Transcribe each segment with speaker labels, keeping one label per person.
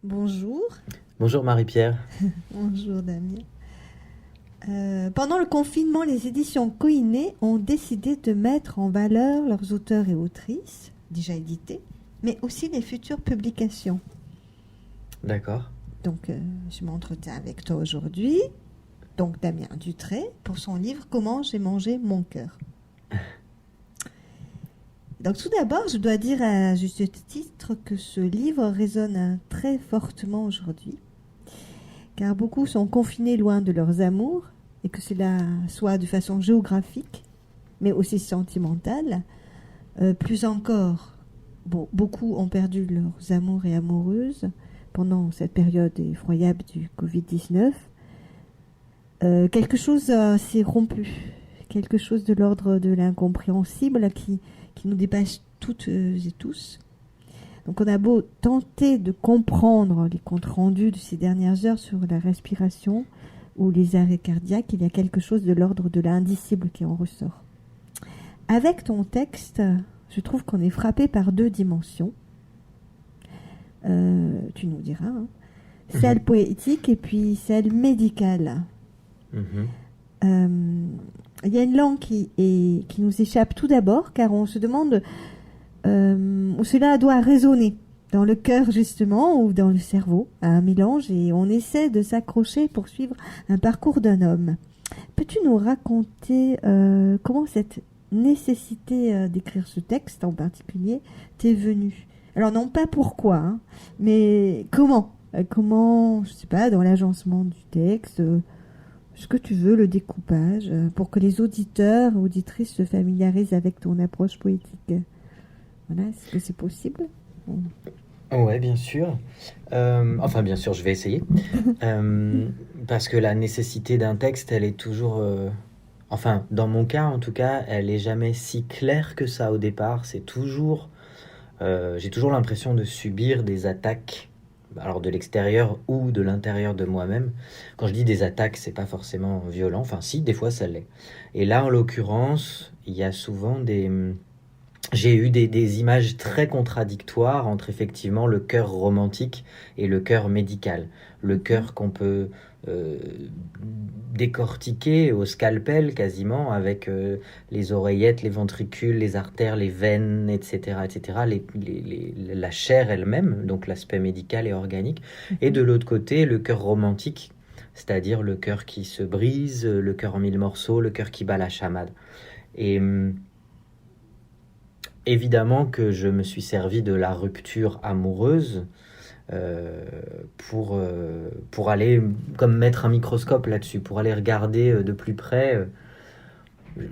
Speaker 1: Bonjour.
Speaker 2: Bonjour Marie-Pierre.
Speaker 1: Bonjour Damien. Pendant le confinement, les éditions Koiné ont décidé de mettre en valeur leurs auteurs et autrices, déjà édités, mais aussi les futures publications.
Speaker 2: D'accord.
Speaker 1: Donc, je m'entretiens avec toi aujourd'hui, donc Damien Dutré, pour son livre Comment j'ai mangé mon cœur. Donc, tout d'abord, je dois dire à juste titre que ce livre résonne très fortement aujourd'hui, car beaucoup sont confinés loin de leurs amours, et que cela soit de façon géographique, mais aussi sentimentale. Plus encore, beaucoup ont perdu leurs amours et amoureuses pendant cette période effroyable du Covid-19. Quelque chose s'est rompu, quelque chose de l'ordre de l'incompréhensible qui nous dépasse toutes et tous. Donc on a beau tenter de comprendre les comptes rendus de ces dernières heures sur la respiration ou les arrêts cardiaques, il y a quelque chose de l'ordre de l'indicible qui en ressort. Avec ton texte, je trouve qu'on est frappé par deux dimensions. Tu nous diras, hein. Celle poétique et puis celle médicale.
Speaker 2: Mhm.
Speaker 1: Il y a une langue qui nous échappe tout d'abord, car on se demande où cela doit résonner. Dans le cœur, justement, ou dans le cerveau, à un mélange, et on essaie de s'accrocher pour suivre un parcours d'un homme. Peux-tu nous raconter comment cette nécessité d'écrire ce texte en particulier t'est venue? Alors non pas pourquoi, hein, mais comment? Comment, je sais pas, dans l'agencement du texte, ce que tu veux, le découpage, pour que les auditeurs ou auditrices se familiarisent avec ton approche poétique. Voilà, est-ce que c'est possible? Bon.
Speaker 2: Ouais, bien sûr. Enfin, bien sûr, je vais essayer. Parce que la nécessité d'un texte, elle est toujours... Enfin, dans mon cas, en tout cas, elle est jamais si claire que ça au départ. C'est toujours... j'ai toujours l'impression de subir des attaques, alors de l'extérieur ou de l'intérieur de moi-même. Quand je dis des attaques, c'est pas forcément violent. Enfin, si, des fois, ça l'est. Et là, en l'occurrence, il y a souvent des... J'ai eu des images très contradictoires entre effectivement le cœur romantique et le cœur médical. Le
Speaker 1: Mhm.
Speaker 2: cœur qu'on peut euh, décortiquer au scalpel quasiment avec les oreillettes, les ventricules, les artères, les veines, etc. etc. La chair elle-même, donc l'aspect médical et organique. Et de
Speaker 1: Mhm.
Speaker 2: l'autre côté, le cœur romantique, c'est-à-dire le cœur qui se brise, le cœur en mille morceaux, le cœur qui bat la chamade. Et... Évidemment que je me suis servi de la rupture amoureuse euh, pour aller comme mettre un microscope là-dessus, pour aller regarder de plus près.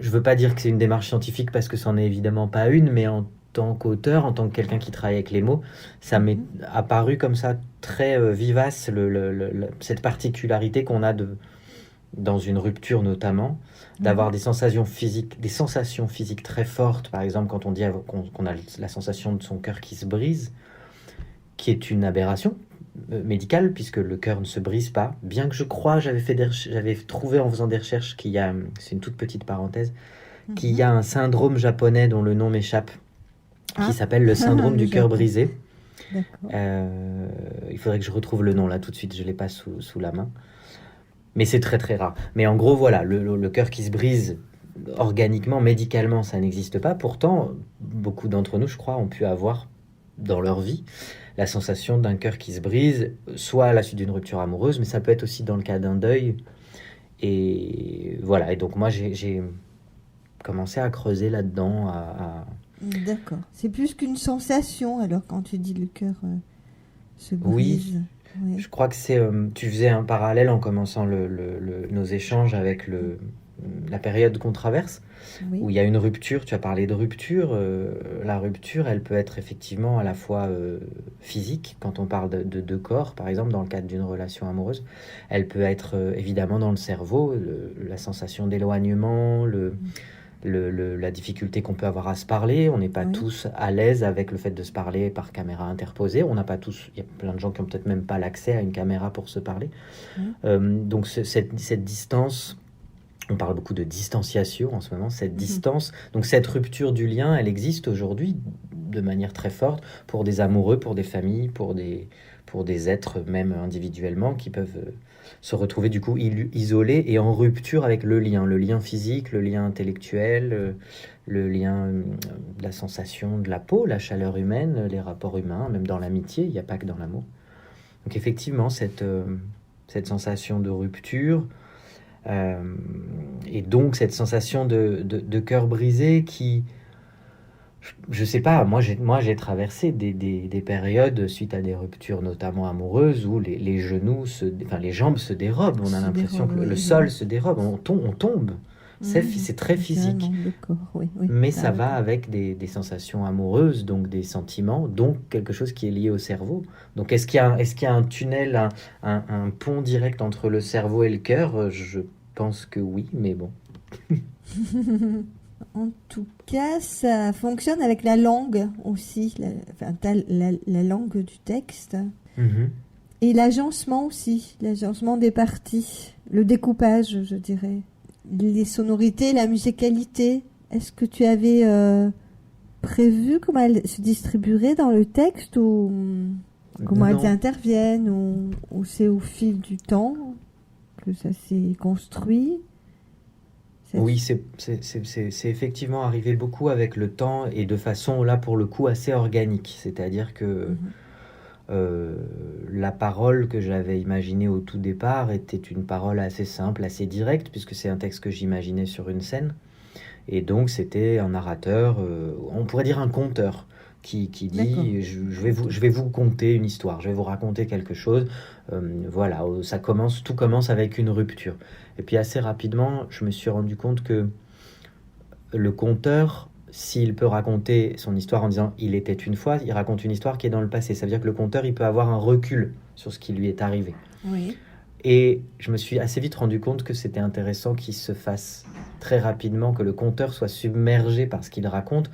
Speaker 2: Je veux pas dire que c'est une démarche scientifique parce que c'en est évidemment pas une, mais en tant qu'auteur, en tant que quelqu'un qui travaille avec les mots, ça m'est
Speaker 1: Mhm.
Speaker 2: apparu comme ça très vivace cette particularité qu'on a dans une rupture notamment, d'avoir
Speaker 1: Oui.
Speaker 2: des sensations physiques très fortes, par exemple quand on dit qu'on a la sensation de son cœur qui se brise, qui est une aberration médicale, puisque le cœur ne se brise pas, bien que je crois, j'avais trouvé en faisant des recherches qu'il y a, c'est une toute petite parenthèse, qu'il y
Speaker 1: Mhm.
Speaker 2: a un syndrome japonais dont le nom m'échappe, qui
Speaker 1: Ah,
Speaker 2: s'appelle le syndrome
Speaker 1: le
Speaker 2: du cœur
Speaker 1: Japon.
Speaker 2: brisé.
Speaker 1: D'accord.
Speaker 2: Il faudrait que je retrouve le nom là tout de suite, je ne l'ai pas sous la main. Mais c'est très très rare. Mais en gros, voilà, le cœur qui se brise organiquement, médicalement, ça n'existe pas. Pourtant, beaucoup d'entre nous, je crois, ont pu avoir dans leur vie la sensation d'un cœur qui se brise, soit à la suite d'une rupture amoureuse, mais ça peut être aussi dans le cas d'un deuil. Et voilà, et donc moi j'ai commencé à creuser là-dedans.
Speaker 1: D'accord. C'est plus qu'une sensation, alors, quand tu dis le cœur se
Speaker 2: Oui,
Speaker 1: brise. Oui.
Speaker 2: je crois que c'est... tu faisais un parallèle en commençant nos échanges avec la période qu'on traverse, où
Speaker 1: Oui.
Speaker 2: il y a une rupture, tu as parlé de rupture, la rupture, elle peut être effectivement à la fois physique, quand on parle de deux corps, par exemple, dans le cadre d'une relation amoureuse, elle peut être évidemment dans le cerveau, la sensation d'éloignement, la difficulté qu'on peut avoir à se parler, on n'est pas
Speaker 1: Oui.
Speaker 2: tous à l'aise avec le fait de se parler par caméra interposée, on n'a pas tous, il y a plein de gens qui ont peut-être même pas l'accès à une caméra pour se parler.
Speaker 1: Oui.
Speaker 2: Donc cette distance, on parle beaucoup de distanciation en ce moment, cette
Speaker 1: Mhm.
Speaker 2: distance, donc cette rupture du lien, elle existe aujourd'hui de manière très forte pour des amoureux, pour des familles, pour des êtres même individuellement qui peuvent se retrouver du coup isolés et en rupture avec le lien physique, le lien intellectuel, le lien de la sensation de la peau, la chaleur humaine, les rapports humains, même dans l'amitié, il n'y a pas que dans l'amour. Donc effectivement, cette sensation de rupture, et donc cette sensation de cœur brisé qui, je sais pas, moi j'ai traversé des périodes suite à des ruptures notamment amoureuses où les genoux, enfin les jambes se dérobent, on a l'impression que le sol se dérobe, on tombe. C'est très physique,
Speaker 1: Le corps, oui,
Speaker 2: mais ça va avec des sensations amoureuses, donc des sentiments, donc quelque chose qui est lié au cerveau. Donc est-ce qu'il y a un tunnel, un pont direct entre le cerveau et le cœur? Je pense que oui, mais bon.
Speaker 1: En tout cas, ça fonctionne avec la langue aussi, la langue du texte.
Speaker 2: Mhm.
Speaker 1: Et l'agencement aussi, l'agencement des parties, le découpage, je dirais. Les sonorités, la musicalité. Est-ce que tu avais prévu comment elles se distribueraient dans le texte ou comment
Speaker 2: Non.
Speaker 1: elles interviennent ou c'est au fil du temps que ça s'est construit?
Speaker 2: Oui, c'est effectivement arrivé beaucoup avec le temps et de façon, là, pour le coup, assez organique. C'est-à-dire que la parole que j'avais imaginée au tout départ était une parole assez simple, assez directe, puisque c'est un texte que j'imaginais sur une scène. Et donc, c'était un narrateur, on pourrait dire un conteur, qui dit je vais vous conter une histoire, je vais vous raconter quelque chose. Voilà, tout commence avec une rupture. Et puis assez rapidement, je me suis rendu compte que le conteur, s'il peut raconter son histoire en disant il était une fois, il raconte une histoire qui est dans le passé. Ça veut dire que le conteur, il peut avoir un recul sur ce qui lui est arrivé.
Speaker 1: Oui.
Speaker 2: Et je me suis assez vite rendu compte que c'était intéressant qu'il se fasse très rapidement, que le conteur soit submergé par ce qu'il raconte.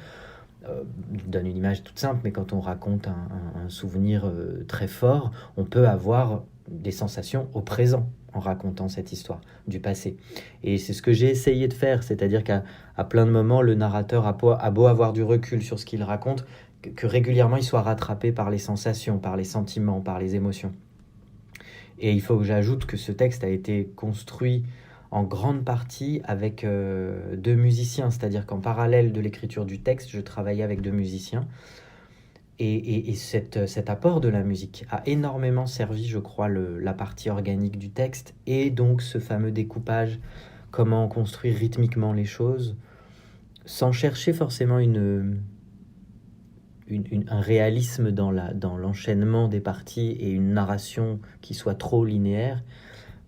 Speaker 2: Je donne une image toute simple, mais quand on raconte un souvenir très fort, on peut avoir des sensations au présent en racontant cette histoire du passé. Et c'est ce que j'ai essayé de faire, c'est-à-dire qu'à plein de moments, le narrateur a beau avoir du recul sur ce qu'il raconte, que régulièrement il soit rattrapé par les sensations, par les sentiments, par les émotions. Et il faut que j'ajoute que ce texte a été construit en grande partie avec deux musiciens, c'est-à-dire qu'en parallèle de l'écriture du texte, je travaillais avec deux musiciens. Et cet apport de la musique a énormément servi, je crois, la partie organique du texte, et donc ce fameux découpage, comment construire rythmiquement les choses, sans chercher forcément un réalisme dans l'enchaînement des parties et une narration qui soit trop linéaire,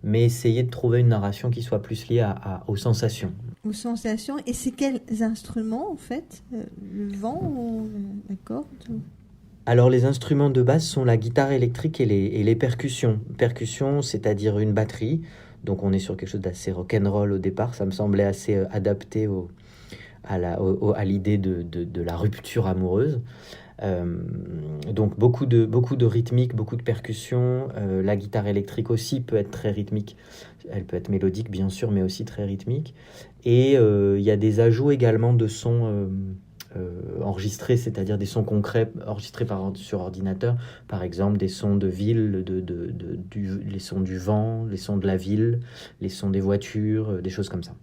Speaker 2: mais essayer de trouver une narration qui soit plus liée aux sensations.
Speaker 1: Aux sensations. Et c'est quels instruments, en fait? Le vent ou la corde?
Speaker 2: Alors les instruments de base sont la guitare électrique et les percussions. Percussions, c'est-à-dire une batterie. Donc on est sur quelque chose d'assez rock'n'roll au départ. Ça me semblait assez adapté à l'idée de la rupture amoureuse. Donc beaucoup de rythmique, beaucoup de percussions. La guitare électrique aussi peut être très rythmique. Elle peut être mélodique bien sûr, mais aussi très rythmique. Et il y a des ajouts également de sons enregistrés, c'est-à-dire des sons concrets enregistrés sur ordinateur. Par exemple, des sons de ville, les sons du vent, les sons de la ville, les sons des voitures, des choses comme ça.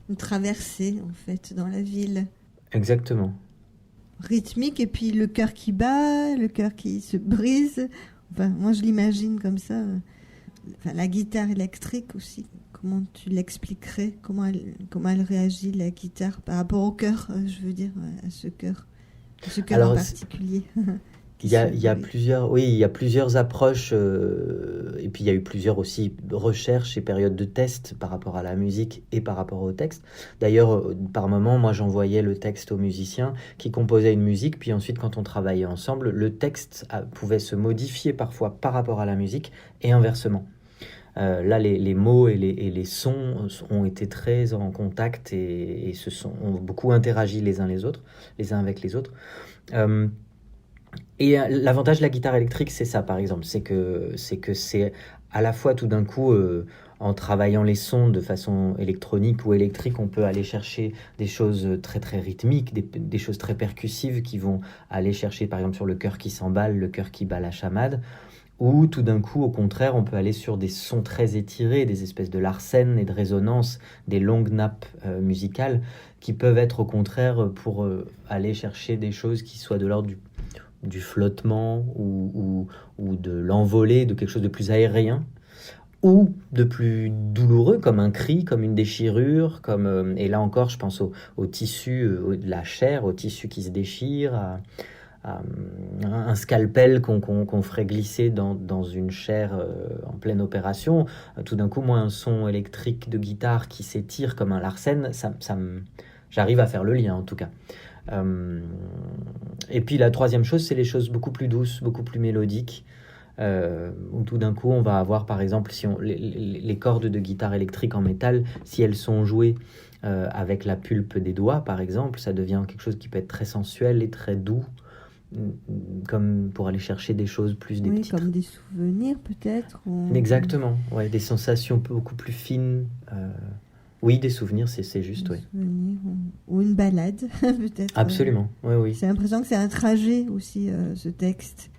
Speaker 1: Une traversée, en fait, dans la ville.
Speaker 2: Exactement.
Speaker 1: Rythmique, et puis le cœur qui bat, le cœur qui se brise. Enfin, moi, je l'imagine comme ça. Enfin, la guitare électrique aussi. Comment tu l'expliquerais? Comment elle réagit, la guitare, par rapport au cœur, je veux dire, à ce cœur
Speaker 2: Alors,
Speaker 1: en particulier.
Speaker 2: Il y a plusieurs approches, et puis il y a eu plusieurs aussi recherches et périodes de tests par rapport à la musique et par rapport au texte. D'ailleurs, par moment, moi j'envoyais le texte aux musiciens qui composaient une musique, puis ensuite quand on travaillait ensemble, le texte pouvait se modifier parfois par rapport à la musique et inversement. Là, les mots et les sons ont été très en contact et ont beaucoup interagi les uns avec les autres. Et l'avantage de la guitare électrique, c'est ça, par exemple, c'est à la fois tout d'un coup, en travaillant les sons de façon électronique ou électrique, on peut aller chercher des choses très très rythmiques, des choses très percussives qui vont aller chercher, par exemple, sur le cœur qui s'emballe, le cœur qui bat la chamade. Ou tout d'un coup, au contraire, on peut aller sur des sons très étirés, des espèces de larsen et de résonance, des longues nappes musicales qui peuvent être au contraire pour aller chercher des choses qui soient de l'ordre du flottement ou de l'envolée, de quelque chose de plus aérien ou de plus douloureux, comme un cri, comme une déchirure, et là encore, je pense au tissu, de la chair, au tissu qui se déchire, à un scalpel qu'on ferait glisser dans une chair en pleine opération. Tout d'un coup, moi, un son électrique de guitare qui s'étire comme un larsen, j'arrive à faire le lien, en tout cas. Et puis la troisième chose, c'est les choses beaucoup plus douces, beaucoup plus mélodiques. Où tout d'un coup, on va avoir, par exemple, si les cordes de guitare électrique en métal, si elles sont jouées avec la pulpe des doigts, par exemple, ça devient quelque chose qui peut être très sensuel et très doux, comme pour aller chercher des choses plus des
Speaker 1: Oui,
Speaker 2: petites.
Speaker 1: comme des souvenirs peut-être.
Speaker 2: Exactement, ouais, des sensations beaucoup plus fines. Oui, des souvenirs, c'est juste, oui.
Speaker 1: Souvenirs, ou une balade, peut-être.
Speaker 2: Absolument, oui, oui.
Speaker 1: J'ai l'impression que c'est un trajet aussi, ce texte.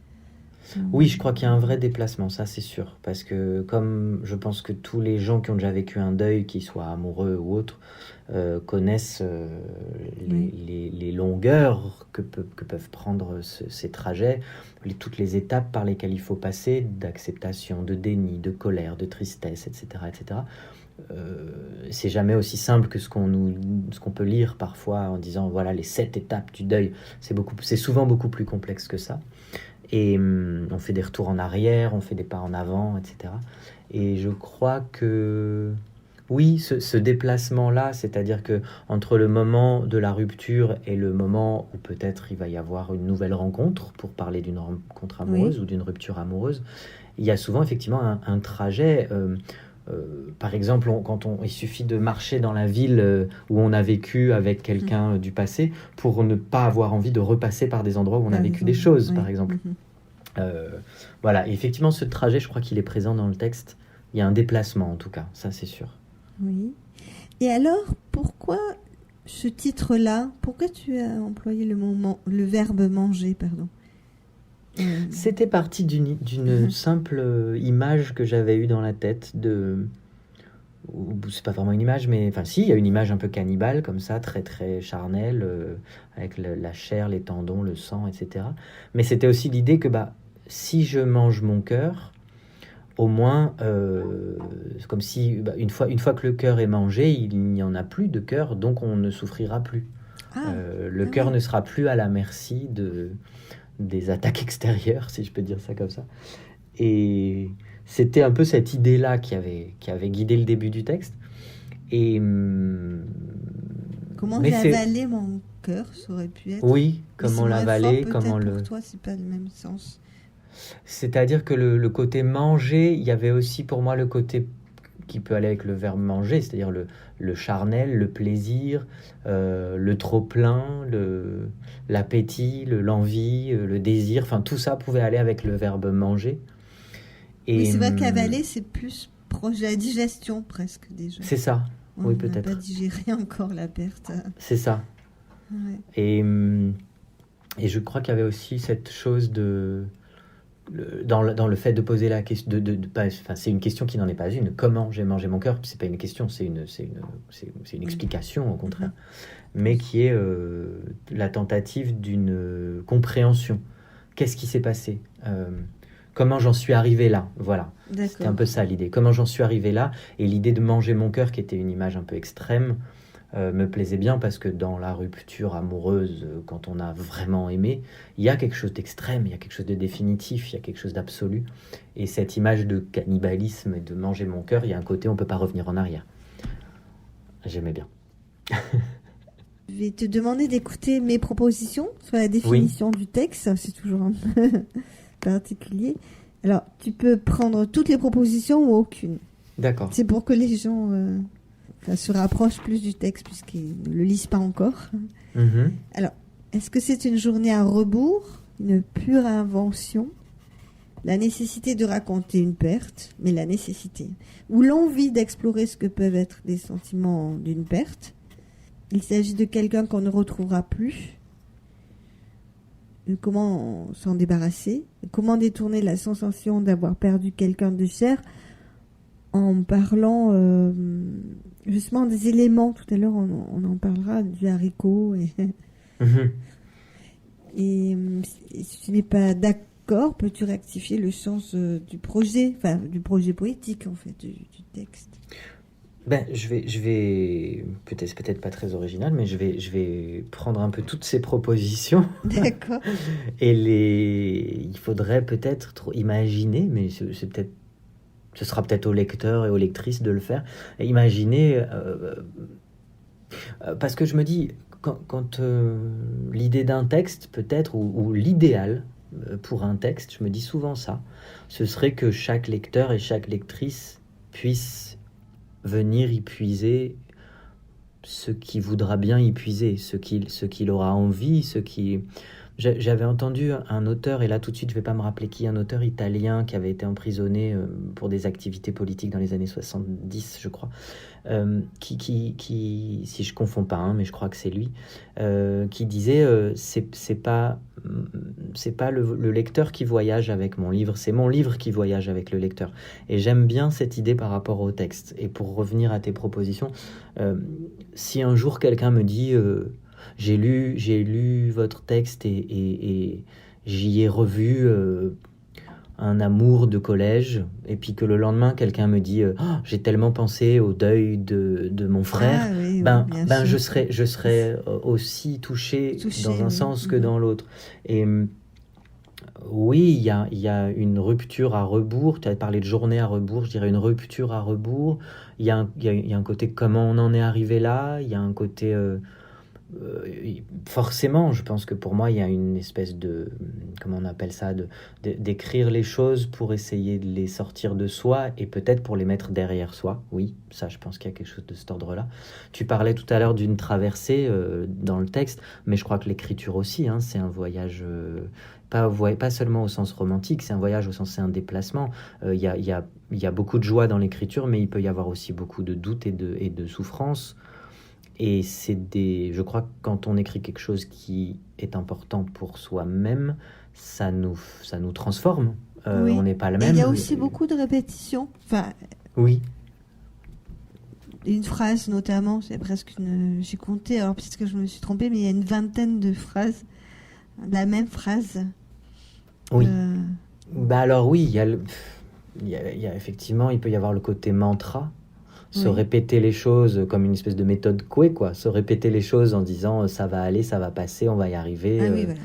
Speaker 2: Oui, je crois qu'il y a un vrai déplacement, ça c'est sûr. Parce que comme je pense que tous les gens qui ont déjà vécu un deuil, qu'ils soient amoureux ou autres, connaissent les longueurs que peuvent prendre ces trajets, toutes les étapes par lesquelles il faut passer, d'acceptation, de déni, de colère, de tristesse, etc. etc. C'est jamais aussi simple que ce qu'on peut lire parfois en disant voilà les 7 étapes du deuil. C'est souvent beaucoup plus complexe que ça. Et on fait des retours en arrière, on fait des pas en avant, etc. Et je crois que oui, ce déplacement-là, c'est-à-dire que entre le moment de la rupture et le moment où peut-être il va y avoir une nouvelle rencontre, pour parler d'une rencontre amoureuse ou d'une rupture amoureuse, il y a souvent effectivement un trajet. Par exemple, il suffit de marcher dans la ville où on a vécu avec quelqu'un du passé pour ne pas avoir envie de repasser par des endroits où on a vécu des choses, par exemple. Voilà, et effectivement, ce trajet, je crois qu'il est présent dans le texte. Il y a un déplacement, en tout cas, ça c'est sûr.
Speaker 1: Oui. Et alors, pourquoi ce titre-là? Pourquoi tu as employé le verbe manger, pardon?
Speaker 2: C'était parti d'une simple image que j'avais eue dans la tête c'est pas vraiment une image, mais enfin si, il y a une image un peu cannibale comme ça, très très charnelle, avec la chair, les tendons, le sang, etc. Mais c'était aussi l'idée que si je mange mon cœur, au moins, c'est comme si une fois que le cœur est mangé, il n'y en a plus de cœur, donc on ne souffrira plus. Le cœur ne sera plus à la merci des attaques extérieures, si je peux dire ça comme ça. Et c'était un peu cette idée-là qui avait guidé le début du texte. Et
Speaker 1: comment l'avaler mon cœur, ça aurait pu être.
Speaker 2: Oui, comment l'avaler, comment
Speaker 1: pour toi, c'est pas le même sens.
Speaker 2: C'est-à-dire que le côté manger, il y avait aussi pour moi le côté qui peut aller avec le verbe manger, c'est-à-dire le charnel, le plaisir, le trop-plein, l'appétit, l'envie, le désir, enfin tout ça pouvait aller avec le verbe manger.
Speaker 1: Et c'est vrai qu'avaler, c'est plus proche de la digestion presque déjà.
Speaker 2: C'est ça, oui peut-être.
Speaker 1: On n'a pas digéré encore la perte.
Speaker 2: C'est ça.
Speaker 1: Ouais.
Speaker 2: Et je crois qu'il y avait aussi cette chose dans le fait de poser la question, c'est une question qui n'en est pas une. Comment j'ai mangé mon cœur? C'est pas une question, c'est une explication au contraire, mais qui est la tentative d'une compréhension. Qu'est-ce qui s'est passé? Comment j'en suis arrivé là? Voilà.
Speaker 1: D'accord.
Speaker 2: C'était un peu ça l'idée. Comment j'en suis arrivé là? Et l'idée de manger mon cœur, qui était une image un peu extrême, me plaisait bien parce que dans la rupture amoureuse, quand on a vraiment aimé, il y a quelque chose d'extrême, il y a quelque chose de définitif, il y a quelque chose d'absolu. Et cette image de cannibalisme et de manger mon cœur, il y a un côté, on ne peut pas revenir en arrière. J'aimais bien.
Speaker 1: Je vais te demander d'écouter mes propositions sur la définition du texte. C'est toujours un peu particulier. Alors, tu peux prendre toutes les propositions ou aucune.
Speaker 2: D'accord.
Speaker 1: C'est pour que les gens se rapprochent plus du texte puisqu'ils ne le lisent pas encore.
Speaker 2: Mm-hmm.
Speaker 1: Alors, est-ce que c'est une journée à rebours, une pure invention, la nécessité de raconter une perte, mais la nécessité, ou l'envie d'explorer ce que peuvent être les sentiments d'une perte. Il s'agit de quelqu'un qu'on ne retrouvera plus. Comment s'en débarrasser, comment détourner la sensation d'avoir perdu quelqu'un de cher en parlant justement des éléments. Tout à l'heure, on en parlera du haricot. Et si tu n'es pas d'accord, peux-tu rectifier le sens du projet poétique, en fait, du texte?
Speaker 2: Ben, je vais peut-être pas très original, mais je vais prendre un peu toutes ces propositions
Speaker 1: D'accord.
Speaker 2: et il faudrait peut-être imaginer, mais ce sera peut-être aux lecteurs et aux lectrices de le faire, et imaginer, parce que je me dis, quand l'idée d'un texte peut-être, ou l'idéal pour un texte, je me dis souvent ça, ce serait que chaque lecteur et chaque lectrice puisse venir y puiser ce qu'il voudra bien y puiser, ce qu'il aura envie, J'avais entendu un auteur, et là tout de suite je vais pas me rappeler qui, un auteur italien qui avait été emprisonné pour des activités politiques dans les années 70, je crois, si je confonds pas, hein, mais je crois que c'est lui, qui disait c'est pas le lecteur qui voyage avec mon livre, c'est mon livre qui voyage avec le lecteur. Et j'aime bien cette idée par rapport au texte. Et pour revenir à tes propositions, si un jour quelqu'un me dit j'ai lu votre texte et j'y ai revu un amour de collège, et puis que le lendemain quelqu'un me dit oh, j'ai tellement pensé au deuil de mon frère,
Speaker 1: Oui,
Speaker 2: ben je serais aussi touché dans un sens que dans l'autre. Et oui, il y a une rupture à rebours. Tu as parlé de journée à rebours, je dirais une rupture à rebours. Il y a un côté comment on en est arrivé là, il y a un côté forcément, je pense que pour moi, il y a une espèce de, comment on appelle ça, d'écrire les choses pour essayer de les sortir de soi et peut-être pour les mettre derrière soi. Oui, ça, je pense qu'il y a quelque chose de cet ordre-là. Tu parlais tout à l'heure d'une traversée dans le texte, mais je crois que l'écriture aussi, hein, c'est un voyage, pas seulement au sens romantique, c'est un voyage au sens, c'est un déplacement. Il y a beaucoup de joie dans l'écriture, mais il peut y avoir aussi beaucoup de doute et de souffrance. Et je crois que quand on écrit quelque chose qui est important pour soi-même, ça nous transforme.
Speaker 1: Oui.
Speaker 2: On n'est pas le
Speaker 1: Et
Speaker 2: même.
Speaker 1: il y a aussi beaucoup de répétitions. Enfin,
Speaker 2: oui.
Speaker 1: Une phrase notamment, c'est presque j'ai compté, alors peut-être que je me suis trompée, mais il y a une vingtaine de phrases, la même phrase.
Speaker 2: Oui. Bah alors oui, il y a effectivement, il peut y avoir le côté mantra. Se répéter les choses comme une espèce de méthode Coué, quoi. Se répéter les choses en disant ça va aller, ça va passer, on va y arriver.
Speaker 1: Ah oui, voilà.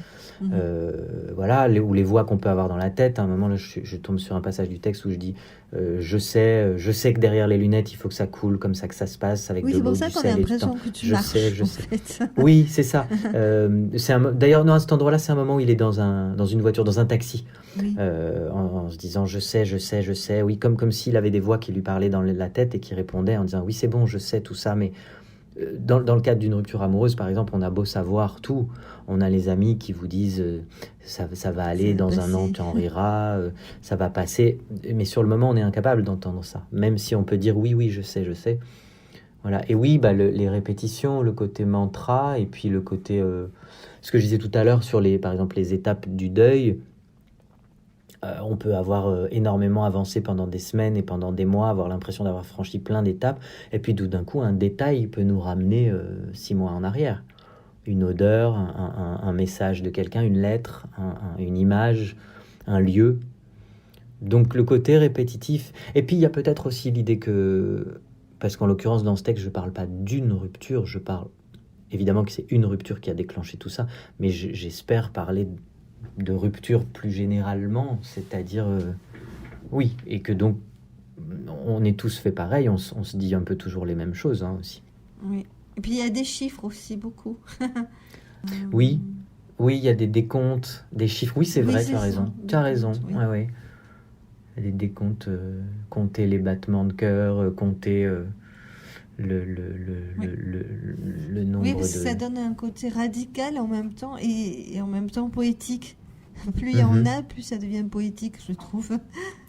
Speaker 2: Voilà, ou les voix qu'on peut avoir dans la tête. À un moment, là, je tombe sur un passage du texte où je dis je sais que derrière les lunettes, il faut que ça coule comme ça, que ça se passe avec de l'eau, du sel et du temps.
Speaker 1: Oui, c'est pour ça qu'on a l'impression que tu marches,
Speaker 2: je sais.
Speaker 1: Fait.
Speaker 2: Oui, c'est ça. D'ailleurs, à cet endroit-là, c'est un moment où il est dans une voiture, dans un taxi,
Speaker 1: oui.
Speaker 2: en se disant je sais. Oui, comme s'il avait des voix qui lui parlaient dans la tête et qui répondaient en disant oui, c'est bon, je sais tout ça, mais dans le cadre d'une rupture amoureuse, par exemple, on a beau savoir tout, on a les amis qui vous disent ça va aller, dans un an tu en riras, ça va passer, mais sur le moment on est incapable d'entendre ça, même si on peut dire oui, je sais. Voilà. Et oui, les répétitions, le côté mantra, et puis le côté ce que je disais tout à l'heure sur par exemple les étapes du deuil. On peut avoir énormément avancé pendant des semaines et pendant des mois, avoir l'impression d'avoir franchi plein d'étapes, et puis tout d'un coup, un détail peut nous ramener 6 mois en arrière. Une odeur, un message de quelqu'un, une lettre, une image, un lieu. Donc le côté répétitif. Et puis il y a peut-être aussi l'idée que, parce qu'en l'occurrence dans ce texte, je ne parle pas d'une rupture, je parle évidemment que c'est une rupture qui a déclenché tout ça, mais j'espère parler de rupture plus généralement, c'est-à-dire oui, et que donc on est tous fait pareil, on se dit un peu toujours les mêmes choses aussi.
Speaker 1: Oui, et puis il y a des chiffres aussi, beaucoup.
Speaker 2: Oui, il y a des décomptes, des chiffres, oui c'est vrai, tu as raison, oui. Ouais. Il y a des décomptes, compter les battements de cœur, compter le nombre
Speaker 1: oui,
Speaker 2: de...
Speaker 1: parce que ça donne un côté radical en même temps et en même temps poétique. Plus il y en
Speaker 2: Mhm.
Speaker 1: a, plus ça devient poétique, je trouve.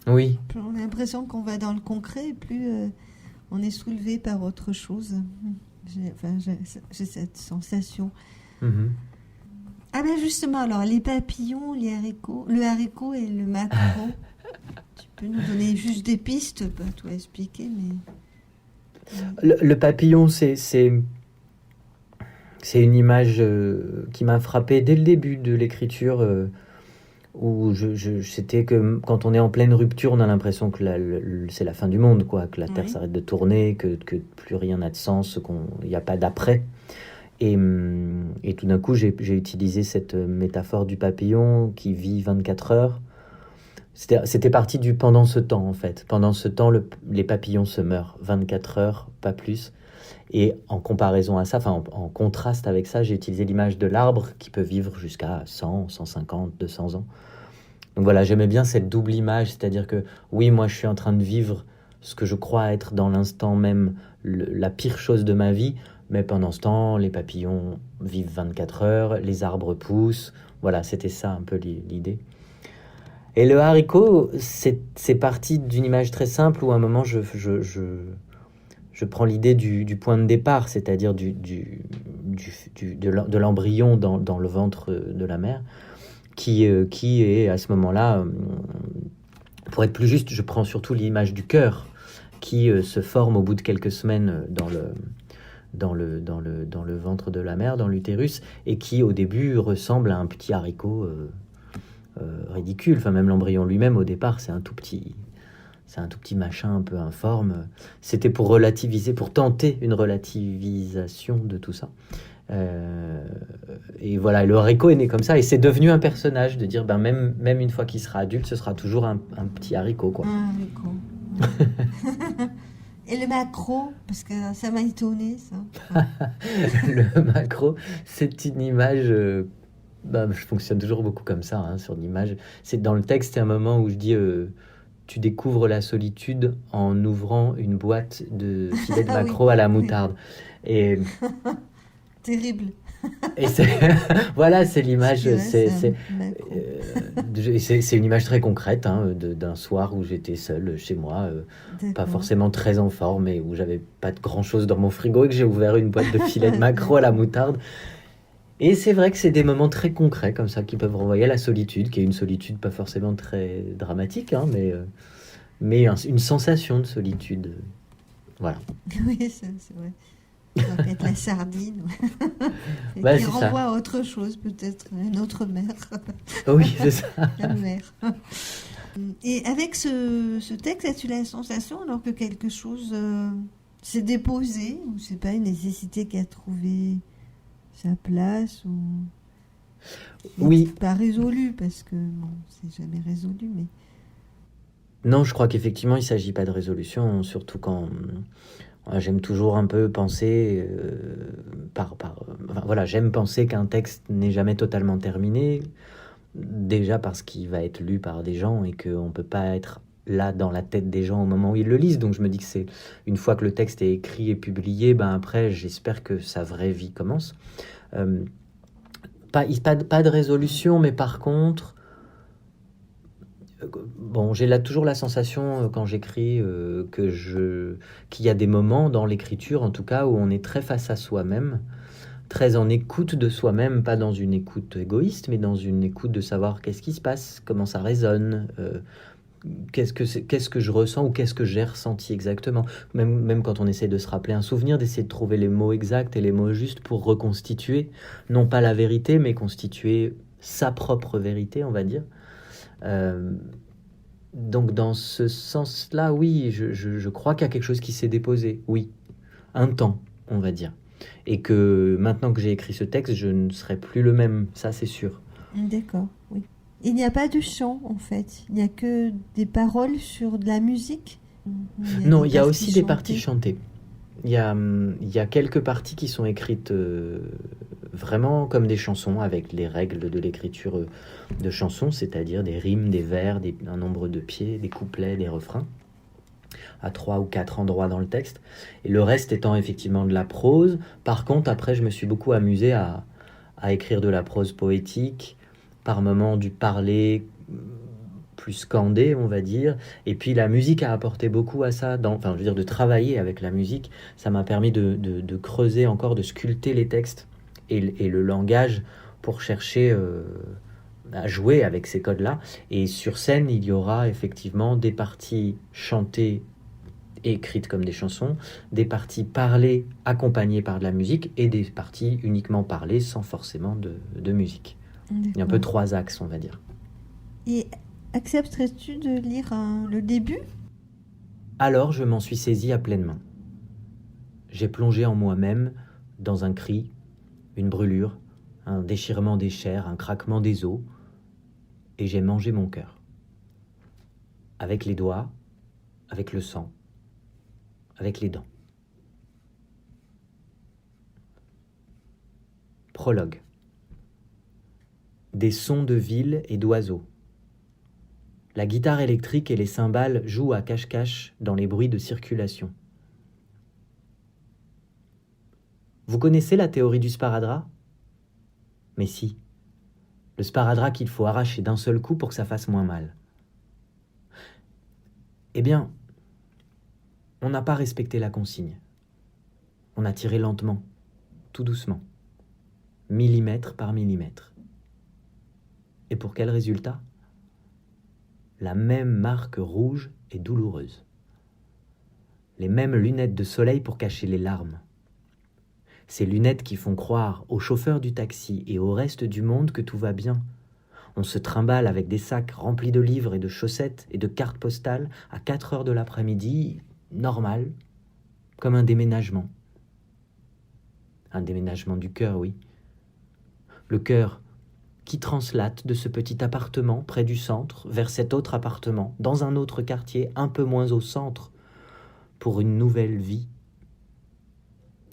Speaker 2: Oui,
Speaker 1: Plus on a l'impression qu'on va dans le concret, plus on est soulevé par autre chose. J'ai cette sensation.
Speaker 2: mhm.
Speaker 1: Ah ben justement, alors les papillons, les haricots, le haricot et le maquereau, tu peux nous donner juste des pistes, pas tout expliquer, mais...
Speaker 2: Le papillon, c'est une image qui m'a frappé dès le début de l'écriture, où c'était que quand on est en pleine rupture, on a l'impression que c'est la fin du monde, quoi, que la Terre
Speaker 1: Oui.
Speaker 2: s'arrête de tourner, que plus rien n'a de sens, qu'il n'y a pas d'après. Et tout d'un coup, j'ai utilisé cette métaphore du papillon qui vit 24 heures. C'était parti du pendant ce temps, en fait. Pendant ce temps, les papillons se meurent. 24 heures, pas plus. Et en comparaison à ça, enfin en contraste avec ça, j'ai utilisé l'image de l'arbre qui peut vivre jusqu'à 100, 150, 200 ans. Donc voilà, j'aimais bien cette double image, c'est-à-dire que oui, moi je suis en train de vivre ce que je crois être dans l'instant même la pire chose de ma vie, mais pendant ce temps, les papillons vivent 24 heures, les arbres poussent. Voilà, c'était ça un peu l'idée. Et le haricot, c'est parti d'une image très simple où à un moment je prends l'idée du point de départ, c'est-à-dire de l'embryon dans le ventre de la mère, qui est à ce moment-là, pour être plus juste, je prends surtout l'image du cœur qui se forme au bout de quelques semaines dans le ventre de la mère, dans l'utérus, et qui au début ressemble à un petit haricot ridicule. Enfin, même l'embryon lui-même, au départ, c'est un tout petit machin un peu informe. C'était pour relativiser, pour tenter une relativisation de tout ça. Euh, et voilà, le haricot est né comme ça, et c'est devenu un personnage, de dire, ben même une fois qu'il sera adulte, ce sera toujours un petit haricot, quoi.
Speaker 1: Un haricot. Et le maquereau, parce que ça m'a étonné, ça. Enfin,
Speaker 2: Le macro, c'est une image. Je fonctionne toujours beaucoup comme ça, hein, sur l'image. C'est dans le texte, c'est un moment où je dis tu découvres la solitude en ouvrant une boîte de filets de
Speaker 1: ah oui,
Speaker 2: maquereau à la
Speaker 1: oui,
Speaker 2: moutarde. Et,
Speaker 1: terrible.
Speaker 2: et c'est voilà, c'est
Speaker 1: Ce
Speaker 2: l'image.
Speaker 1: qui reste un maquereau.
Speaker 2: C'est une image très concrète, hein, d'un soir où j'étais seul chez moi, pas
Speaker 1: D'accord,
Speaker 2: forcément très en forme, et où j'avais pas de grand chose dans mon frigo, et que j'ai ouvert une boîte de filets de maquereau à la
Speaker 1: d'accord.
Speaker 2: moutarde. Et c'est vrai que c'est des moments très concrets comme ça qui peuvent renvoyer à la solitude, qui est une solitude pas forcément très dramatique, hein, mais une sensation de solitude. Voilà.
Speaker 1: Oui, c'est vrai. Ça va être la sardine. Et
Speaker 2: Bah,
Speaker 1: qui
Speaker 2: c'est ça.
Speaker 1: renvoie à autre chose, peut-être, une autre mer.
Speaker 2: Oui, c'est ça.
Speaker 1: La mer. Et avec ce texte, as-tu la sensation alors que quelque chose s'est déposé, ou c'est pas une nécessité qui a trouvé sa place, ou n'est
Speaker 2: Oui.
Speaker 1: pas résolu, parce que bon, c'est jamais résolu, mais
Speaker 2: Non, je crois qu'effectivement, il ne s'agit pas de résolution, surtout quand j'aime toujours un peu penser enfin, voilà, j'aime penser qu'un texte n'est jamais totalement terminé. Déjà parce qu'il va être lu par des gens et qu'on ne peut pas être là dans la tête des gens au moment où ils le lisent. Donc je me dis que c'est une fois que le texte est écrit et publié, ben après j'espère que sa vraie vie commence. Euh, pas de résolution, mais par contre, bon, j'ai là toujours la sensation quand j'écris qu'il y a des moments dans l'écriture, en tout cas, où on est très face à soi-même, très en écoute de soi-même, pas dans une écoute égoïste, mais dans une écoute de savoir qu'est-ce qui se passe, comment ça résonne, qu'est-ce que je ressens ou qu'est-ce que j'ai ressenti exactement. Même quand on essaie de se rappeler un souvenir, d'essayer de trouver les mots exacts et les mots justes pour reconstituer, non pas la vérité, mais constituer sa propre vérité, on va dire. Euh, donc dans ce sens-là, oui, je crois qu'il y a quelque chose qui s'est déposé, oui, un temps, on va dire. Et que maintenant que j'ai écrit ce texte, je ne serai plus le même, ça c'est sûr.
Speaker 1: d'accord, oui. Il n'y a pas de chant, en fait. Il n'y a que des paroles sur de la musique. Il y a
Speaker 2: Non,
Speaker 1: des
Speaker 2: il y a
Speaker 1: parties
Speaker 2: aussi des parties
Speaker 1: chantées.
Speaker 2: chantées. Il y a quelques parties qui sont écrites vraiment comme des chansons, avec les règles de l'écriture de chansons, c'est-à-dire des rimes, des vers, un nombre de pieds, des couplets, des refrains, à 3 ou 4 endroits dans le texte. Et le reste étant effectivement de la prose. Par contre, après, je me suis beaucoup amusé à écrire de la prose poétique, par moments du parler plus scandé, on va dire. Et puis la musique a apporté beaucoup à ça, enfin, je veux dire, de travailler avec la musique. Ça m'a permis de creuser encore, de sculpter les textes et le langage pour chercher à jouer avec ces codes-là. Et sur scène, il y aura effectivement des parties chantées, écrites comme des chansons, des parties parlées accompagnées par de la musique et des parties uniquement parlées sans forcément de musique. Il y a un peu 3 axes, on va dire.
Speaker 1: Et accepterais-tu de lire le début?
Speaker 2: Alors je m'en suis saisi à pleine main. J'ai plongé en moi-même dans un cri, une brûlure, un déchirement des chairs, un craquement des os, et j'ai mangé mon cœur. Avec les doigts, avec le sang, avec les dents. Prologue. Des sons de ville et d'oiseaux. La guitare électrique et les cymbales jouent à cache-cache dans les bruits de circulation. Vous connaissez la théorie du sparadrap? Mais si. Le sparadrap qu'il faut arracher d'un seul coup pour que ça fasse moins mal. Eh bien, on n'a pas respecté la consigne. On a tiré lentement, tout doucement, millimètre par millimètre. Et pour quel résultat? La même marque rouge et douloureuse. Les mêmes lunettes de soleil pour cacher les larmes. Ces lunettes qui font croire aux chauffeurs du taxi et au reste du monde que tout va bien. On se trimballe avec des sacs remplis de livres et de chaussettes et de cartes postales à 4 heures de l'après-midi, normal, comme un déménagement. Un déménagement du cœur, oui. Le cœur qui translate de ce petit appartement près du centre vers cet autre appartement, dans un autre quartier un peu moins au centre, pour une nouvelle vie.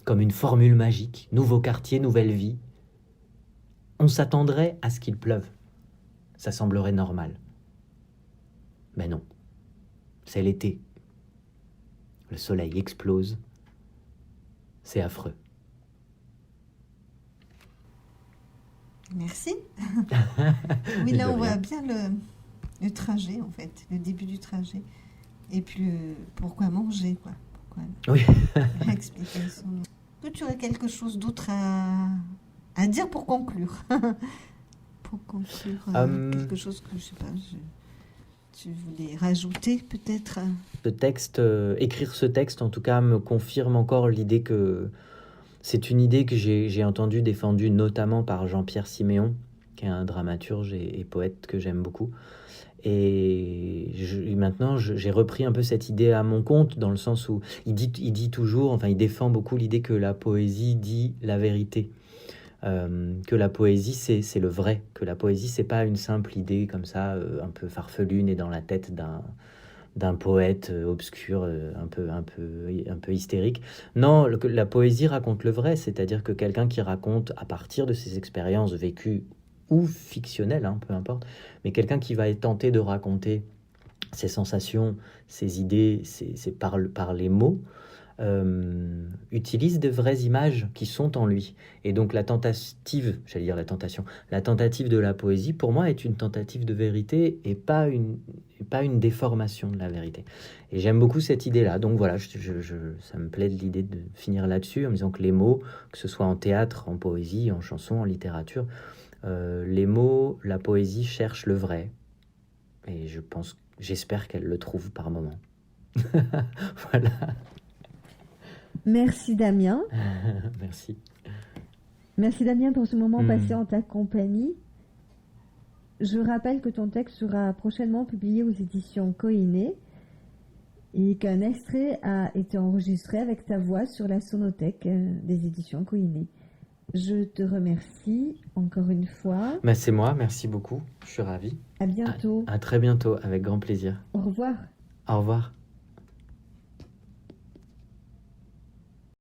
Speaker 2: Comme une formule magique, nouveau quartier, nouvelle vie. On s'attendrait à ce qu'il pleuve. Ça semblerait normal. Mais non, c'est l'été. Le soleil explose. C'est affreux.
Speaker 1: Merci. Oui, là, on voit bien le trajet, en fait, le début du trajet. Et puis, pourquoi manger, quoi. Pourquoi
Speaker 2: Oui.
Speaker 1: L'explication. Est-ce que tu aurais quelque chose d'autre à dire pour conclure? Pour conclure, quelque chose que, je sais pas, tu voulais rajouter, peut-être?
Speaker 2: Ce texte, écrire ce texte, en tout cas, me confirme encore l'idée que c'est une idée que j'ai entendue défendue notamment par Jean-Pierre Siméon, qui est un dramaturge et poète que j'aime beaucoup. Et maintenant, j'ai repris un peu cette idée à mon compte, dans le sens où il dit toujours, enfin il défend beaucoup l'idée que la poésie dit la vérité. Que la poésie, c'est le vrai. Que la poésie, c'est pas une simple idée comme ça, un peu farfelue, née dans la tête d'un poète obscur, un peu hystérique. Non, la poésie raconte le vrai, c'est-à-dire que quelqu'un qui raconte à partir de ses expériences vécues ou fictionnelles, peu importe, mais quelqu'un qui va tenter de raconter ses sensations, ses idées, par les mots, utilise de vraies images qui sont en lui. Et donc la tentative de la poésie, pour moi, est une tentative de vérité et pas une déformation de la vérité. Et j'aime beaucoup cette idée-là. Donc voilà, ça me plaît de l'idée de finir là-dessus, en me disant que les mots, que ce soit en théâtre, en poésie, en chanson, en littérature, les mots, la poésie cherche le vrai. Et j'espère qu'elle le trouve par moments. Voilà.
Speaker 1: Merci Damien.
Speaker 2: Merci.
Speaker 1: Merci Damien pour ce moment passé en ta compagnie. Je rappelle que ton texte sera prochainement publié aux éditions Koiné et qu'un extrait a été enregistré avec ta voix sur la sonothèque des éditions Koiné. Je te remercie encore une fois.
Speaker 2: C'est moi, merci beaucoup, je suis ravi.
Speaker 1: À bientôt.
Speaker 2: À très bientôt, avec grand plaisir.
Speaker 1: Au revoir.
Speaker 2: Au revoir.